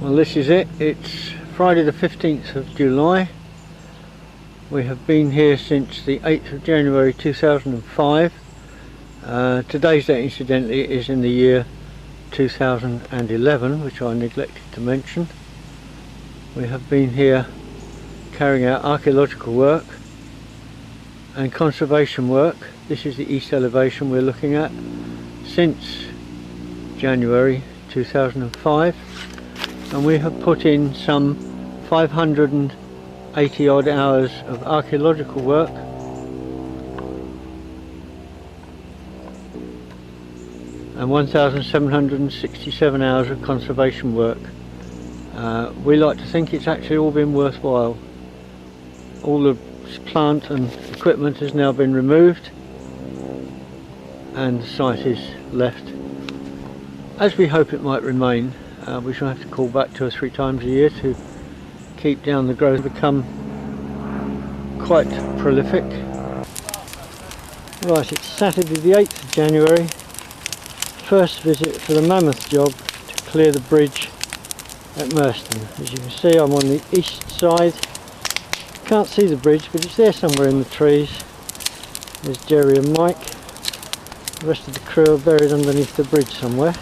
Well, this is it. It's Friday the 15th of July. We have been here since the 8th of January 2005. Today's date, incidentally, is in the year 2011, which I neglected to mention. We have been here carrying out archaeological work and conservation work. This is the east elevation we're looking at since January 2005, and we have put in some 580 odd hours of archaeological work and 1,767 hours of conservation work. We like to think it's actually all been worthwhile. All the plant and equipment has now been removed and the site is left as we hope it might remain. We shall have to call back 2 or 3 times a year to keep down the growth, become quite prolific. Right, it's Saturday the 8th of January, first visit for the mammoth job to clear the bridge at Merston. As you can see, I'm on the east side. Can't see the bridge, but it's there somewhere in the trees. There's Jerry and Mike. The rest of the crew are buried underneath the bridge somewhere.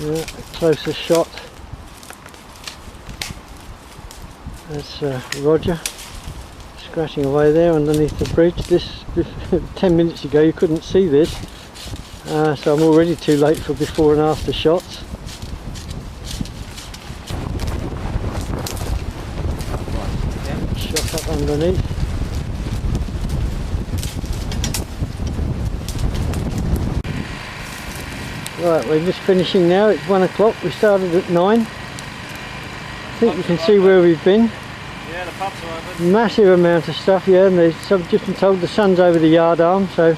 Yeah, a closer shot. That's Roger scratching away there underneath the bridge. This 10 minutes ago you couldn't see this, so I'm already too late for before and after shots. Shot up underneath. Right, we're just finishing now. It's 1 o'clock. We started at 9. I think you can see where we've been. Yeah, the pubs are open. Massive amount of stuff, yeah, and they've just been told the sun's over the yard arm, so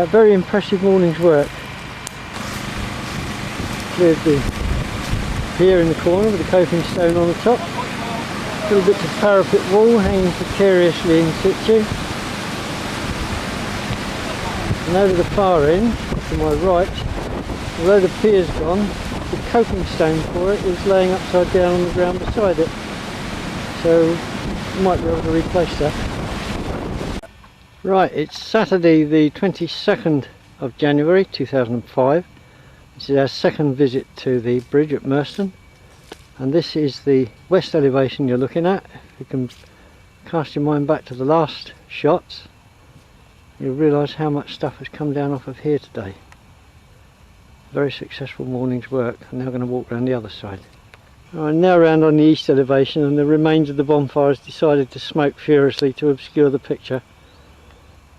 very impressive morning's work. Cleared the pier in the corner with the coping stone on the top. Little bits of parapet wall hanging precariously in situ. And over the far end, to my right, although the pier's gone, the coping stone for it is laying upside down on the ground beside it. So you might be able to replace that. Right, it's Saturday the 22nd of January 2005. This is our second visit to the bridge at Merston. And this is the west elevation you're looking at. If you can cast your mind back to the last shots, you'll realise how much stuff has come down off of here today. Very successful morning's work. I'm now going to walk around the other side. I'm now around on the east elevation, and the remains of the bonfire has decided to smoke furiously to obscure the picture.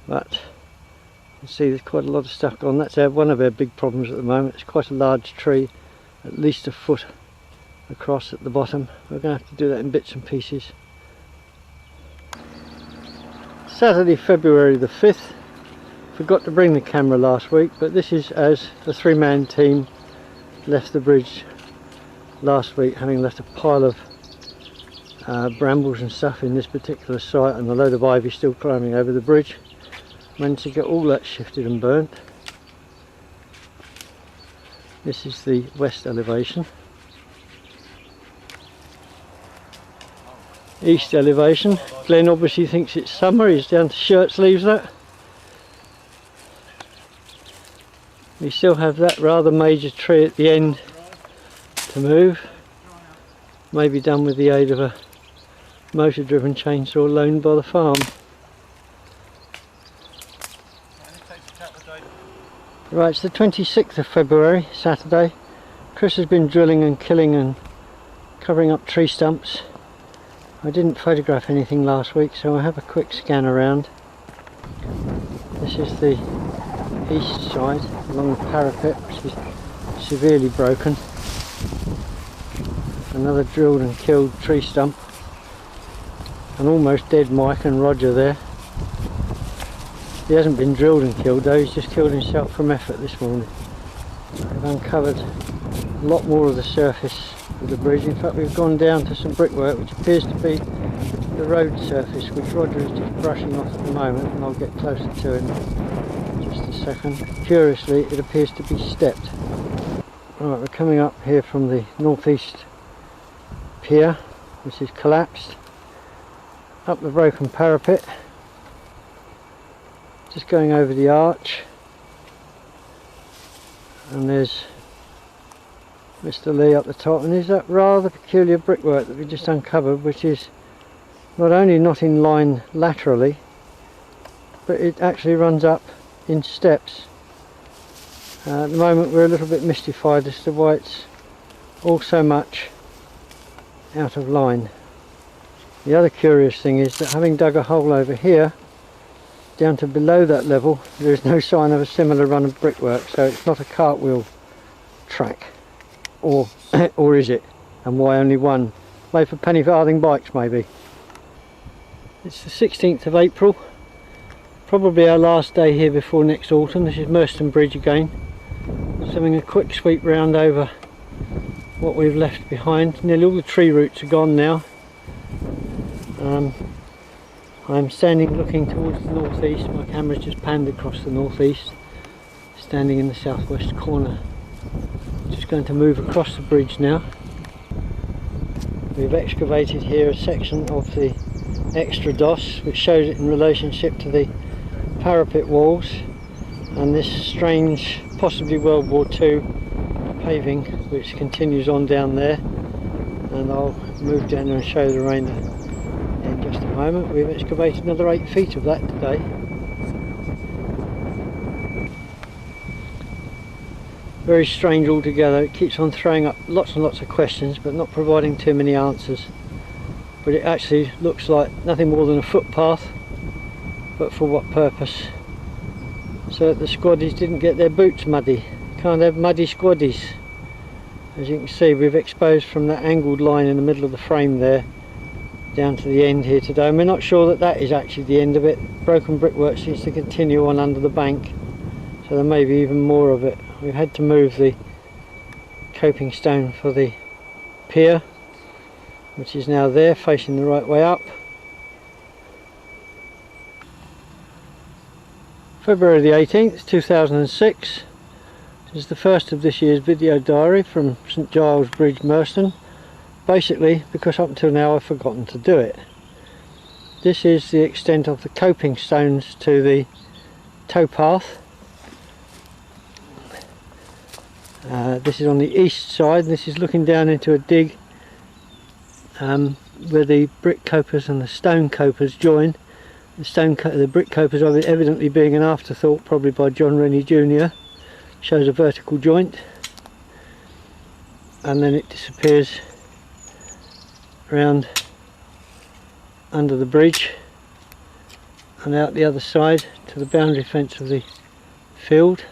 But you can see there's quite a lot of stuff gone. That's one of our big problems at the moment. It's quite a large tree, at least a foot across at the bottom. We're going to have to do that in bits and pieces. Saturday, February the 5th. Forgot to bring the camera last week, but this is as the 3-man team left the bridge last week, having left a pile of brambles and stuff in this particular site and a load of ivy still climbing over the bridge. Managed to get all that shifted and burnt. This is the west elevation. East elevation. Glenn obviously thinks it's summer. He's down to shirt sleeves. That we still have that rather major tree at the end to move. Maybe done with the aid of a motor driven chainsaw loaned by the farm. Right, it's the 26th of February, Saturday. Chris has been drilling and killing and covering up tree stumps. I didn't photograph anything last week, so I'll have a quick scan around. This is the east side along the parapet, which is severely broken. Another drilled and killed tree stump. An almost dead Mike and Roger there. He hasn't been drilled and killed though, he's just killed himself from effort this morning. We've uncovered a lot more of the surface of the bridge. In fact, we've gone down to some brickwork which appears to be the road surface, which Roger is just brushing off at the moment, and I'll get closer to him. Just a second. Curiously, it appears to be stepped. Right, we're coming up here from the northeast pier, which is collapsed, up the broken parapet, just going over the arch, and there's Mr. Lee up the top, and there's that rather peculiar brickwork that we just uncovered, which is not only not in line laterally, but it actually runs up in steps. At the moment we're a little bit mystified as to why it's all so much out of line. The other curious thing is that having dug a hole over here down to below that level, there is no sign of a similar run of brickwork, so it's not a cartwheel track, or or is it? And why only one? Made for penny farthing bikes maybe. It's the 16th of April, probably our last day here before next autumn. This is Merston Bridge again. Just having a quick sweep round over what we've left behind. Nearly all the tree roots are gone now. I'm standing looking towards the northeast. My camera's just panned across the northeast, standing in the southwest corner. Just going to move across the bridge now. We've excavated here a section of the extra doss, which shows it in relationship to the parapet walls, and this strange, possibly World War II paving which continues on down there, and I'll move down there and show the remainder in just a moment. We've excavated another 8 feet of that today. Very strange altogether. It keeps on throwing up lots and lots of questions but not providing too many answers. But it actually looks like nothing more than a footpath, but for what purpose? So that the squaddies didn't get their boots muddy. Can't have muddy squaddies. As you can see, we've exposed from that angled line in the middle of the frame there down to the end here today, and we're not sure that that is actually the end of it. Broken brickwork seems to continue on under the bank, so there may be even more of it. We've had to move the coping stone for the pier, which is now there facing the right way up. February the 18th 2006. This is the first of this year's video diary from St Giles Bridge, Merston, basically because up until now I've forgotten to do it. This is the extent of the coping stones to the towpath. This is on the east side. This is looking down into a dig where the brick copers and the stone copers join. The brick copers are evidently being an afterthought, probably by John Rennie Jr. Shows a vertical joint, and then it disappears around under the bridge and out the other side to the boundary fence of the field.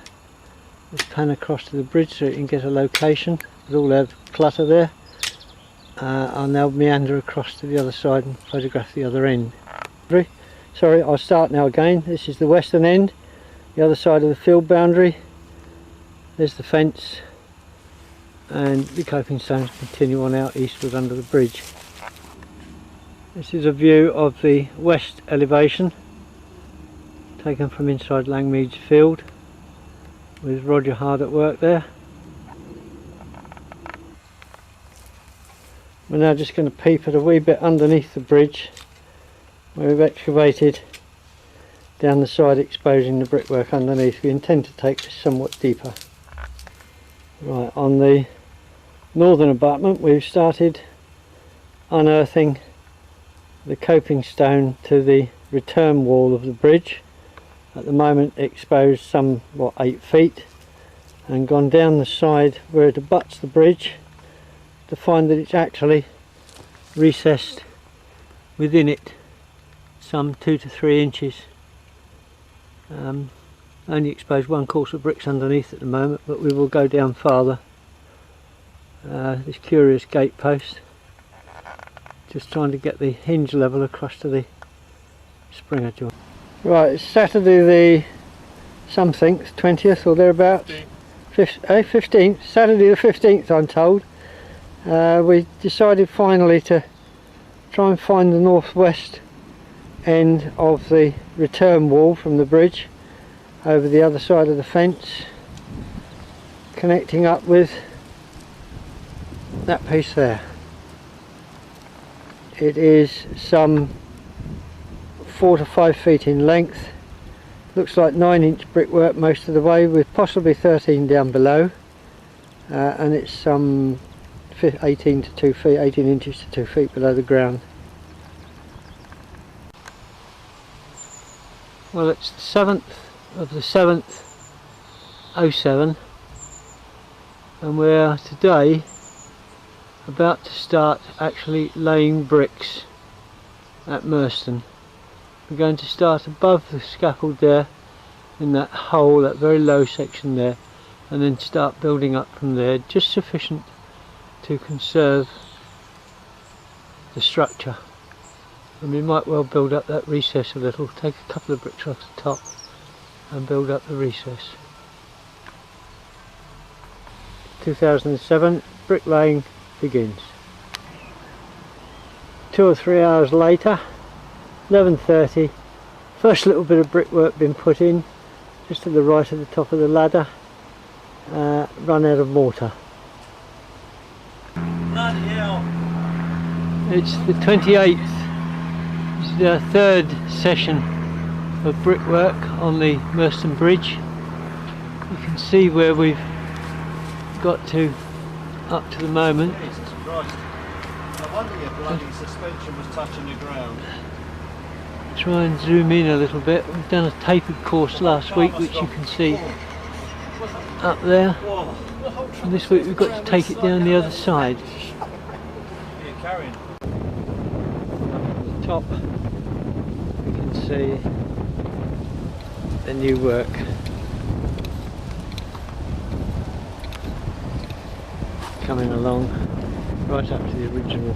Let's pan across to the bridge so you can get a location with all that clutter there. I'll now meander across to the other side and photograph the other end. Sorry, I'll start now again. This is the western end, the other side of the field boundary. There's the fence, and the coping stones continue on out eastward under the bridge. This is a view of the west elevation, taken from inside Langmead's field, with Roger hard at work there. We're now just going to peep at a wee bit underneath the bridge, where we've excavated down the side, exposing the brickwork underneath. We intend to take this somewhat deeper. Right, on the northern abutment we've started unearthing the coping stone to the return wall of the bridge. At the moment exposed some 8 feet, and gone down the side where it abuts the bridge to find that it's actually recessed within it some 2 to 3 inches. Only exposed one course of bricks underneath at the moment, but we will go down farther. This curious gate post, just trying to get the hinge level across to the springer joint. Right, it's Saturday the something, 20th or thereabouts. 15th, Saturday the 15th I'm told. We decided finally to try and find the northwest end of the return wall from the bridge, over the other side of the fence, connecting up with that piece there. It is some 4 to 5 feet in length. Looks like 9-inch brickwork most of the way, with possibly 13 down below, and it's some 18 inches to 2 feet below the ground. Well, it's the 7th of the 7th 07, and we're today about to start actually laying bricks at Merston. We're going to start above the scaffold there, in that hole, that very low section there, and then start building up from there, just sufficient to conserve the structure. And we might well build up that recess a little, take a couple of bricks off the top and build up the recess. 2007, bricklaying begins. 2 or 3 hours later, 11:30, first little bit of brickwork been put in, just to the right of the top of the ladder, run out of mortar. Bloody hell. It's the 28th. It's the 3rd session of brickwork on the Merston Bridge. You can see where we've got to up to the moment. Jesus Christ. I wonder if bloody suspension was touching the ground. Try and zoom in a little bit. We've done a tapered course last week, which you can see up there. And this week we've got to take it down the other side. You're carrying. Up at the top we can see the new work. Coming along right up to the original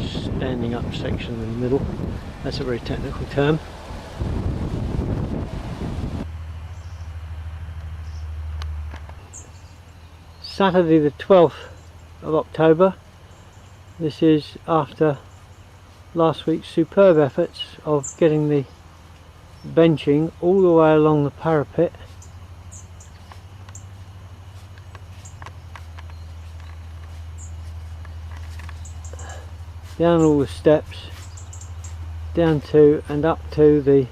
standing up section in the middle. That's a very technical term. Saturday the 12th of October. This is after last week's superb efforts of getting the benching all the way along the parapet. Down all the steps, down to and up to the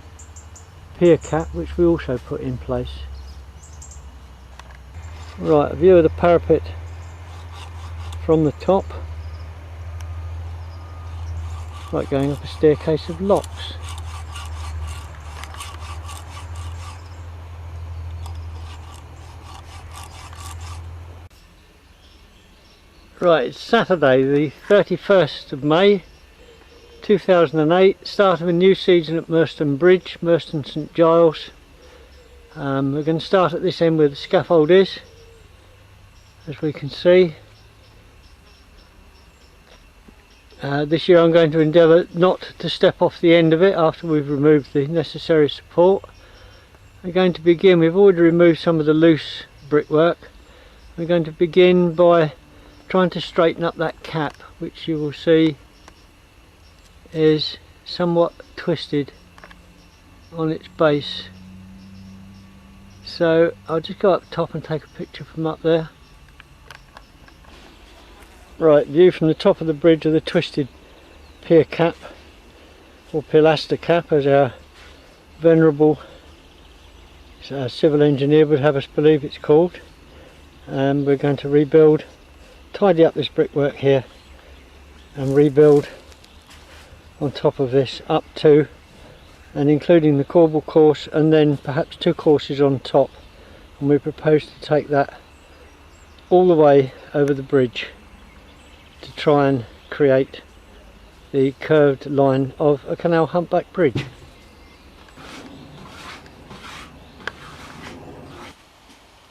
pier cap, which we also put in place. Right, a view of the parapet from the top, like going up a staircase of locks. Right, it's Saturday the 31st of May 2008, start of a new season at Merston Bridge, Merston St Giles. We're going to start at this end where the scaffold is, as we can see. This year I'm going to endeavour not to step off the end of it after we've removed the necessary support. We're going to begin, we've already removed some of the loose brickwork. We're going to begin by trying to straighten up that cap, which you will see is somewhat twisted on its base. So I'll just go up top and take a picture from up there. Right, view from the top of the bridge of the twisted pier cap, or pilaster cap as our venerable civil engineer would have us believe it's called. And we're going to rebuild, tidy up this brickwork here and rebuild on top of this up to and including the corbel course, and then perhaps 2 courses on top, and we propose to take that all the way over the bridge to try and create the curved line of a canal humpback bridge.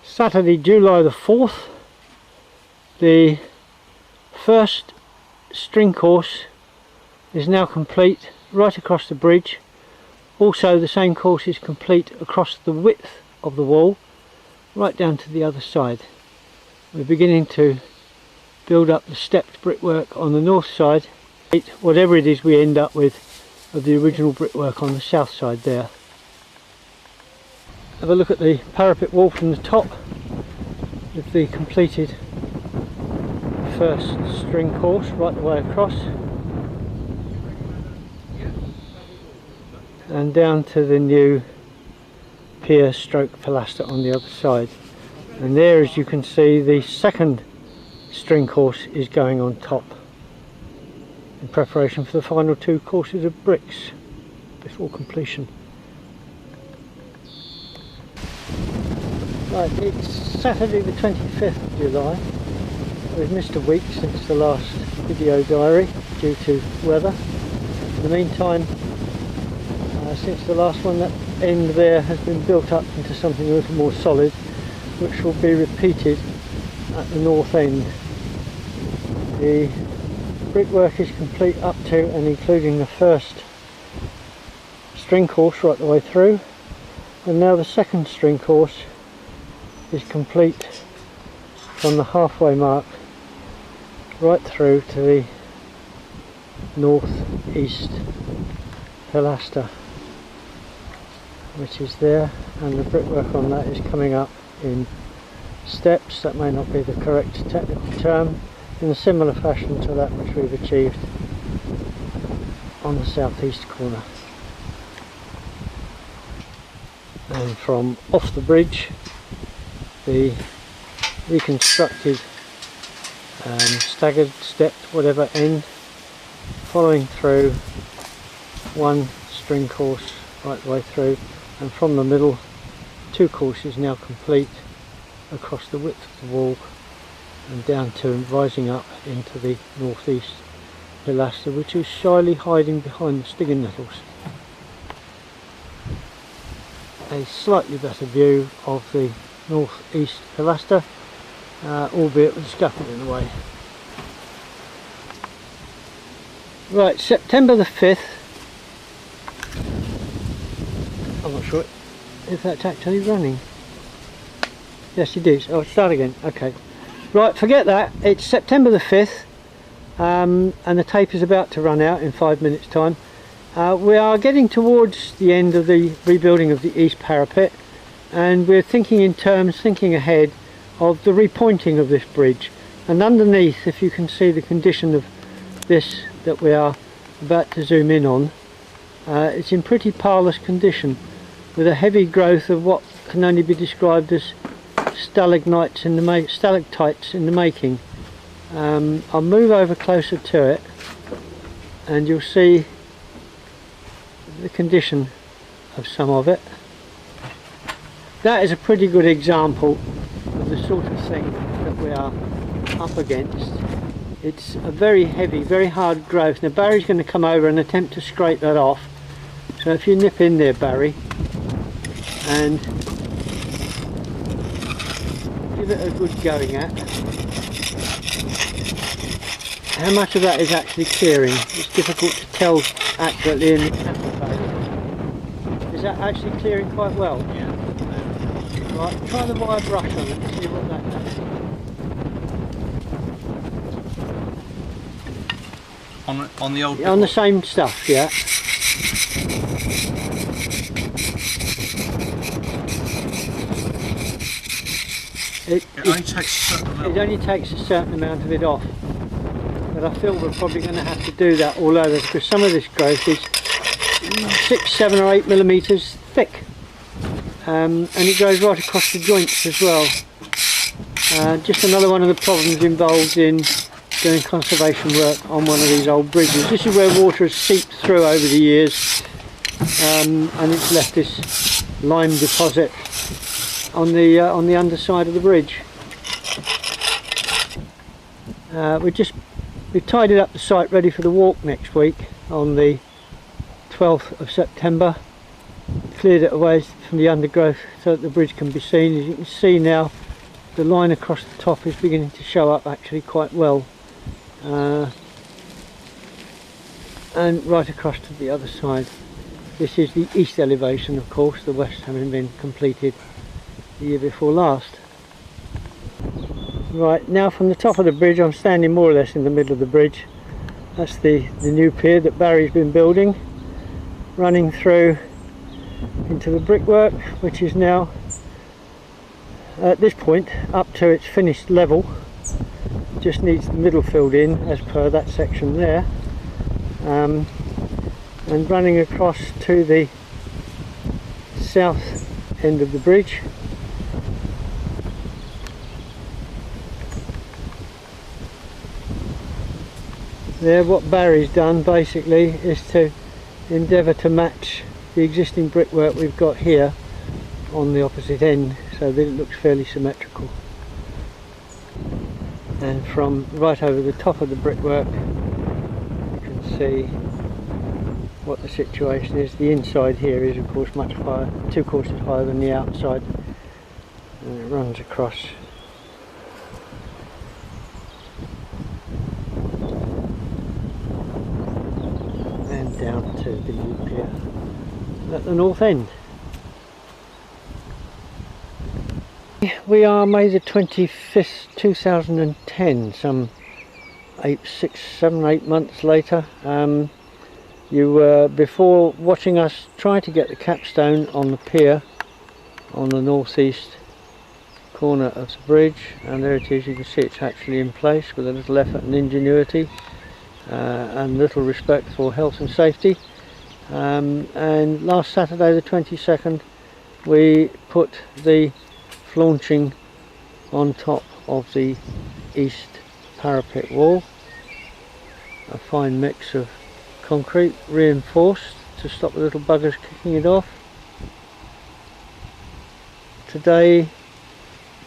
Saturday, July the 4th, the first string course is now complete right across the bridge. Also the same course is complete across the width of the wall right down to the other side. We're beginning to build up the stepped brickwork on the north side, whatever it is we end up with of the original brickwork on the south side there. have a look at the parapet wall from the top with the completed first string course right the way across, and down to the new pier stroke pilaster on the other side. And there, as you can see, the second string course is going on top in preparation for the final 2 courses of bricks before completion. Right, it's Saturday the 25th of July. We've missed a week since the last video diary due to weather. In the meantime, since the last one, that end there has been built up into something a little more solid, which will be repeated at the north end. The brickwork is complete up to and including the first string course right the way through, and now the second string course is complete from the halfway mark right through to the north-east pilaster, which is there, and the brickwork on that is coming up in steps. That may not be the correct technical term, in a similar fashion to that which we've achieved on the southeast corner. And from off the bridge, the reconstructed staggered, stepped, whatever end, following through one string course right the way through, and from the middle 2 courses now complete across the width of the wall and down to and rising up into the northeast pilaster, which is shyly hiding behind the stinging nettles. A slightly better view of the northeast pilaster, albeit with the scaffold in the way. Right, September the 5th. I'm not sure if that's actually running. Yes, it is. Oh, start again. Okay. Right, forget that. It's September the 5th, and the tape is about to run out in 5 minutes' time. We are getting towards the end of the rebuilding of the east parapet, and we're thinking ahead of the repointing of this bridge. And underneath, if you can see the condition of this that we are about to zoom in on, it's in pretty parlous condition, with a heavy growth of what can only be described as stalagmites in the making. I'll move over closer to it and you'll see the condition of some of it. That is a pretty good example of the sort of thing that we are up against. It's a very heavy, very hard growth. Now Barry's going to come over and attempt to scrape that off, so if you nip in there, Barry, and give it a good going at. How much of that is actually clearing? It's difficult to tell accurately in the camera phase. Is that actually clearing quite well? Yeah. Right, try the wire brush on it and see what that does. On the old... On the same stuff, yeah. It only takes a certain amount of it off, but I feel we're probably going to have to do that all over, because some of this growth is 6, 7 or 8 millimeters thick, and it goes right across the joints as well. Just another one of the problems involved in doing conservation work on one of these old bridges. This is where water has seeped through over the years, and it's left this lime deposit on the underside of the bridge. We've tidied up the site ready for the walk next week on the 12th of September. Cleared it away from the undergrowth so that the bridge can be seen. As you can see now, the line across the top is beginning to show up actually quite well, and right across to the other side. This is the east elevation, of course, the west having been completed the year before last. Right, now from the top of the bridge, I'm standing more or less in the middle of the bridge. That's the new pier that Barry's been building, running through into the brickwork, which is now at this point up to its finished level. Just needs the middle filled in as per that section there, and running across to the south end of the bridge. There, what Barry's done basically is to endeavour to match the existing brickwork we've got here on the opposite end, so that it looks fairly symmetrical. And from right over the top of the brickwork you can see what the situation is. The inside here is of course much higher, 2 courses higher than the outside, and it runs across. And down to the new pier at the north end. We are May the 25th 2010, some 6, 7, 8 months later. You were before watching us try to get the capstone on the pier on the northeast corner of the bridge, and there it is. You can see it's actually in place with a little effort and ingenuity and little respect for health and safety. And last Saturday the 22nd we put the flaunching on top of the east parapet wall, a fine mix of concrete reinforced to stop the little buggers kicking it off. Today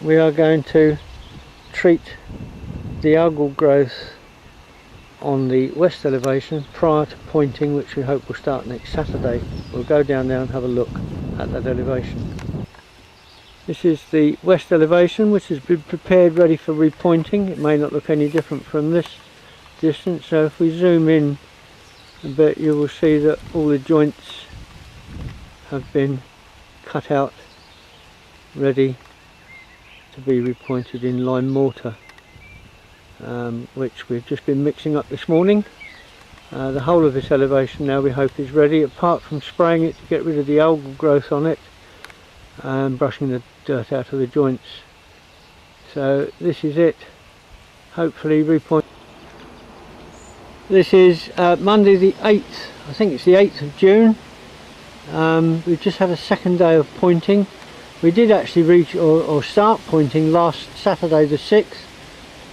we are going to treat the algal growth on the west elevation prior to pointing, which we hope will start next Saturday. We'll go down there and have a look at that elevation. This is the west elevation, which has been prepared ready for repointing. It may not look any different from this distance, so if we zoom in a bit you will see that all the joints have been cut out, ready to be repointed in lime mortar, which we've just been mixing up this morning. The whole of this elevation now we hope is ready, apart from spraying it to get rid of the algal growth on it and brushing the dirt out of the joints. So this is it, hopefully repoint. This is Monday the 8th, I think it's the 8th of June. We've just had a second day of pointing. We did actually reach or start pointing last Saturday the 6th,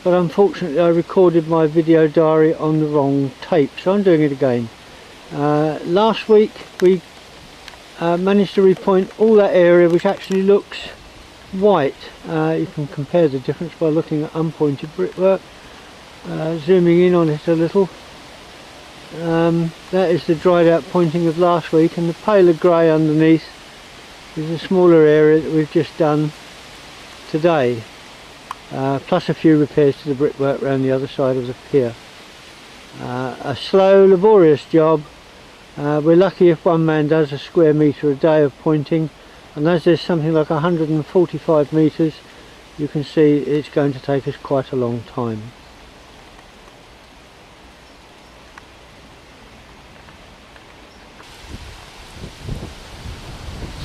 but unfortunately I recorded my video diary on the wrong tape, so I'm doing it again. Last week we managed to repoint all that area, which actually looks white. You can compare the difference by looking at unpointed brickwork. Zooming in on it a little, that is the dried out pointing of last week, and the paler grey underneath is a smaller area that we've just done today, plus a few repairs to the brickwork around the other side of the pier. A slow, laborious job. We're lucky if one man does a square metre a day of pointing, and as there's something like 145 metres, you can see it's going to take us quite a long time.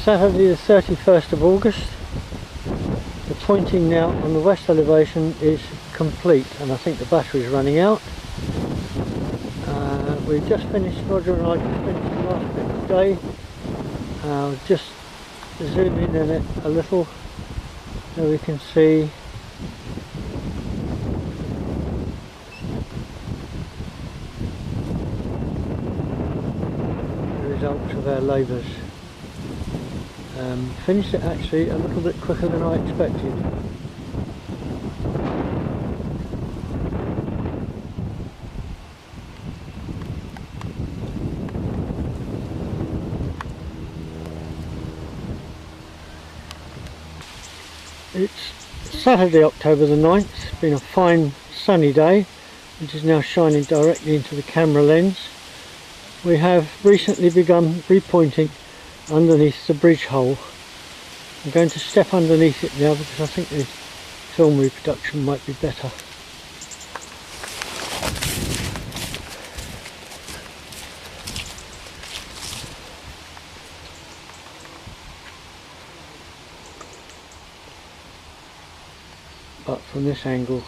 Saturday the 31st of August. The pointing now on the west elevation is complete, and I think the battery is running out. We've just finished, Roger and I just finished the last bit of the day. I'll just zoom in on it a little so we can see the results of our labours. Finished it actually a little bit quicker than I expected. It's Saturday, October the 9th. It's been a fine sunny day, which is now shining directly into the camera lens. We have recently begun repointing underneath the bridge hole. I'm going to step underneath it now because I think the film reproduction might be better. but from this angle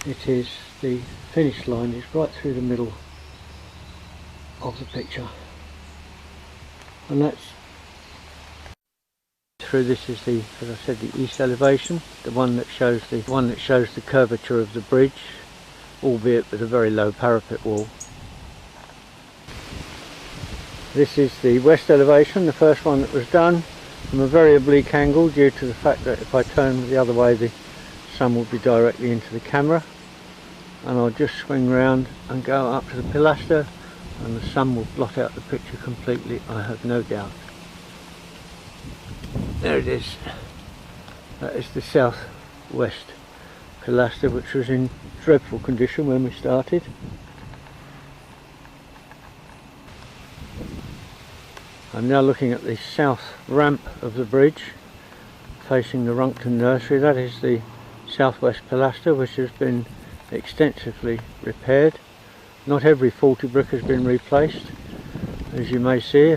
it is, the finish line is right through the middle of the picture, and that's through. This is the, as I said, the east elevation, the one that shows the curvature of the bridge, albeit with a very low parapet wall. This is the west elevation, the first one that was done from a very oblique angle, due to the fact that if I turn the other way the sun will be directly into the camera, and I'll just swing round and go up to the pilaster and the sun will blot out the picture completely, I have no doubt. There it is. That is the south-west pilaster, which was in dreadful condition when we started. I'm now looking at the south ramp of the bridge facing the Runcton nursery. That is the southwest pilaster, which has been extensively repaired. Not every faulty brick has been replaced, as you may see.